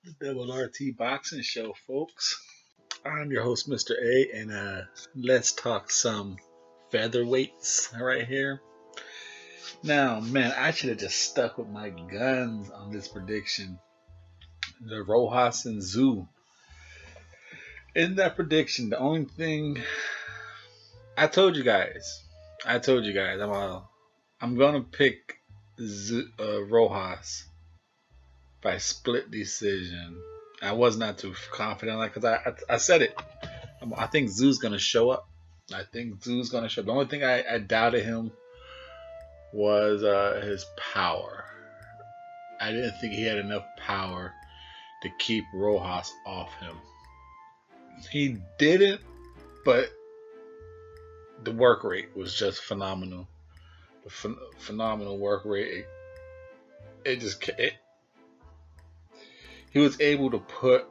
The Double RT Boxing Show, folks. I'm your host, Mr.A, and let's talk some featherweights right here. Now, man, I should have just stuck with my guns on this prediction. The Rojas and Zoo. In that prediction, the only thing I told you guys, I'm gonna pick Rojas by split decision. I was not too confident, like, because I said it. I think Zoo's gonna show up. The only thing I doubted him was his power. I didn't think he had enough power to keep Rojas off him. He didn't, but the work rate was just phenomenal. The phenomenal work rate. He was able to put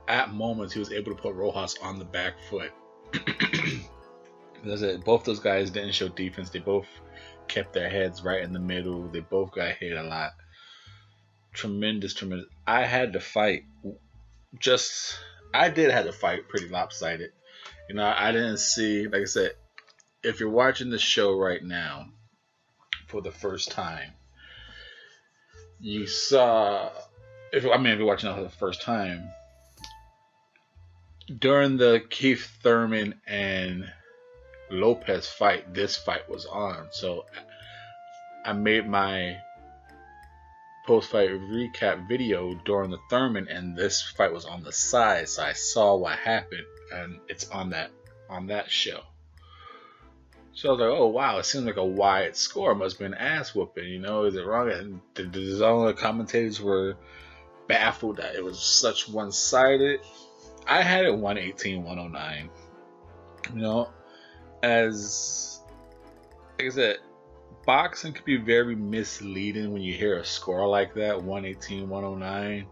at moments he was able to put Rojas on the back foot. That's it. Both those guys didn't show defense. They both kept their heads right in the middle. They both got hit a lot. Tremendous. I had to fight. I did have to fight pretty lopsided. You know, I didn't see, like I said, if you're watching the show right now for the first time, you saw, if you're watching it for the first time, during the Keith Thurman and Lopez fight, this fight was on. So I made my post-fight recap video during the Thurman, and this fight was on the side, so I saw what happened, and it's on that show. So I was like, oh wow, it seems like a wide score. It must have been ass whooping, you know, is it wrong? And the commentators were baffled that it was such one-sided. I had it 118-109. You know, as like I said, boxing could be very misleading when you hear a score like that, 118-109.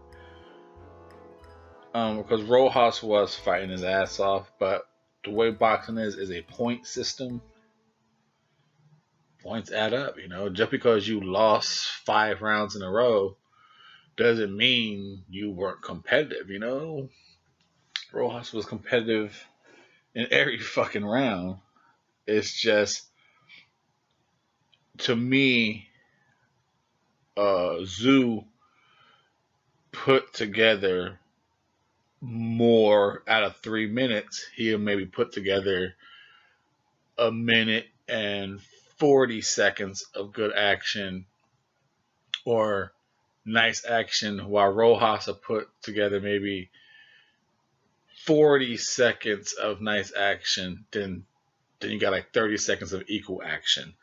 Because Rojas was fighting his ass off, but the way boxing is a point system. Points add up, you know. Just because you lost 5 rounds in a row doesn't mean you weren't competitive, you know. Rojas was competitive in every fucking round. It's just, to me, Zoo put together more out of 3 minutes. He'll maybe put together a minute and 40 seconds of good action or nice action, while Rojas will put together maybe 40 seconds of nice action. Then you got like 30 seconds of equal action.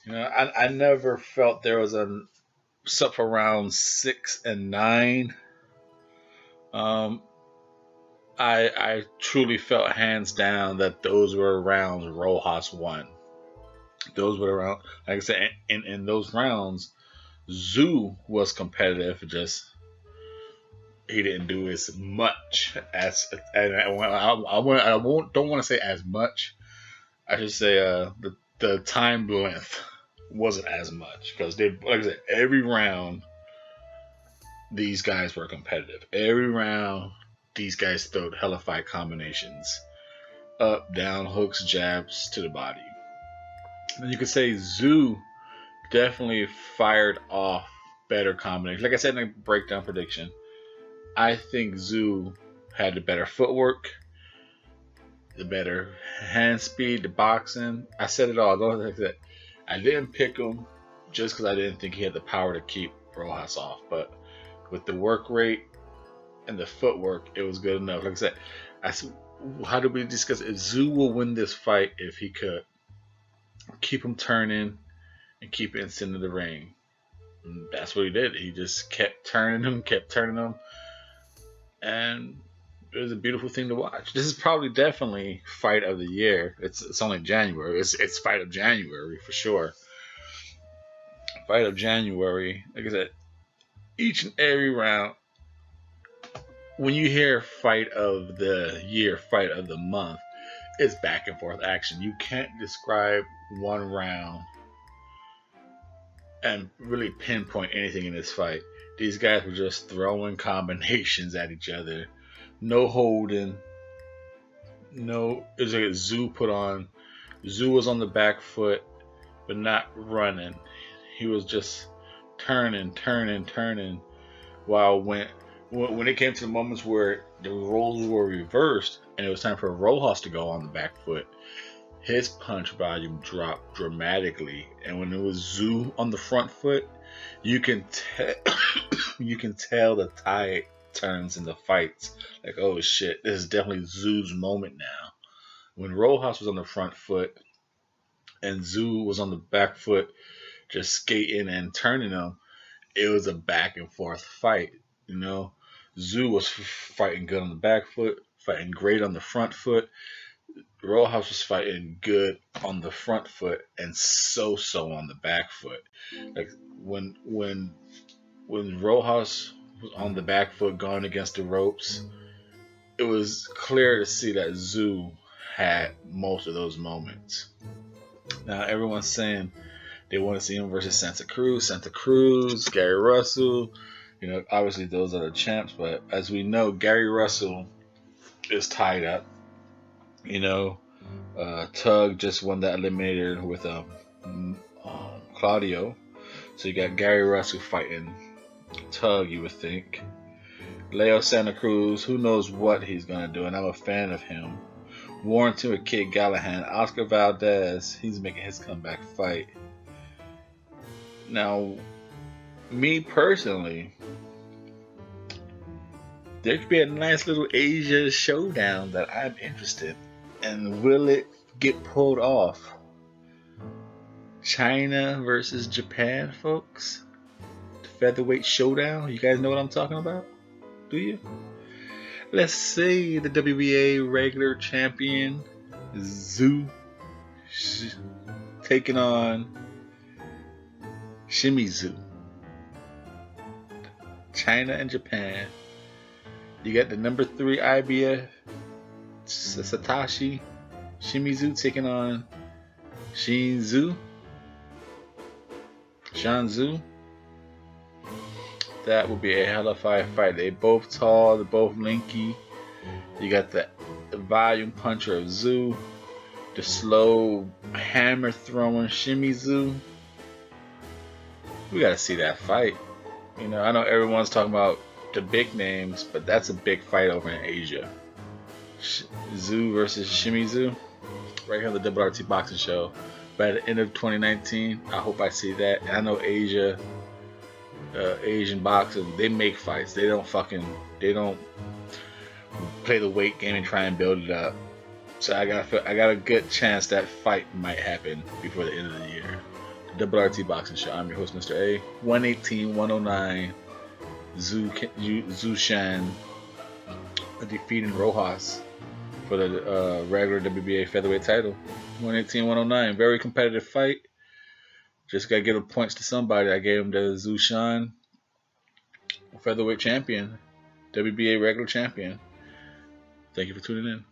You know, I never felt there was except for round 6 and 9. I truly felt hands down that those were rounds Rojas won. Those were the rounds, like I said, in those rounds, Zoo was competitive. Just he didn't do as much as, and don't want to say as much. I should say the time length wasn't as much, because they, like I said, every round these guys were competitive. Every round these guys throwed hella fight combinations, up, down, hooks, jabs to the body. And you could say Zoo definitely fired off better combinations. Like I said in the breakdown prediction, I think Zoo had the better footwork, the better hand speed, the boxing. I said it all. Like that. I didn't pick him just because I didn't think he had the power to keep Rojas off. But with the work rate and the footwork, it was good enough. Like I said, how did we discuss it? Zoo will win this fight if he could keep him turning and keep it in center of the ring. And that's what he did. He just kept turning him, and it was a beautiful thing to watch. This is probably definitely fight of the year. It's only January. It's fight of January for sure. Fight of January. Like I said, each and every round. When you hear fight of the year, fight of the month, it's back and forth action. You can't describe one round and really pinpoint anything in this fight. These guys were just throwing combinations at each other. No holding. No, it was like a Zoo put on. Zoo was on the back foot, but not running. He was just turning. While when it came to the moments where the roles were reversed and it was time for Rojas to go on the back foot, his punch volume dropped dramatically. And when it was Zoo on the front foot, you can tell you can tell the tide turns in the fights. Like, oh shit, this is definitely Zoo's moment now. When Rojas was on the front foot and Zoo was on the back foot, just skating and turning them, it was a back and forth fight. You know, Zoo was fighting good on the back foot, fighting great on the front foot. Rojas was fighting good on the front foot and so on the back foot. Like when Rojas was on the back foot going against the ropes, it was clear to see that Zoo had most of those moments. Now everyone's saying they want to see him versus Santa Cruz, Gary Russell. You know, obviously those are the champs, but as we know, Gary Russell is tied up. You know, Tug just won that eliminator with Claudio. So you got Gary Russell fighting Tug, you would think. Leo Santa Cruz, who knows what he's going to do, and I'm a fan of him. Warrington with Kid Gallahan. Oscar Valdez, he's making his comeback fight. Now, me personally, there could be a nice little Asia showdown that I'm interested in. And will it get pulled off? China versus Japan, folks? The featherweight showdown? You guys know what I'm talking about? Do you? Let's see the WBA regular champion, Zoo, taking on Shimizu. China and Japan. You got the number 3 IBF, Satoshi Shimizu, taking on Shanzu. That would be a hell of a fight. They both tall, they're both lanky. You got the volume puncher of Zoo, the slow hammer throwing Shimizu. We gotta see that fight. You know, I know everyone's talking about the big names, but that's a big fight over in Asia. Zoo versus Shimizu, right here on the WRT Boxing Show. By the end of 2019, I hope I see that. And I know Asian boxing, they make fights. They don't play the weight game and try and build it up. So I got a good chance that fight might happen before the end of the year. The WRT Boxing Show. I'm your host, Mr.A. 118-109. Zhu Shan defeating Rojas for the regular WBA featherweight title. 118-109. Very competitive fight. Just gotta give the points to somebody. I gave him the Zhu Shan featherweight champion, WBA regular champion. Thank you for tuning in.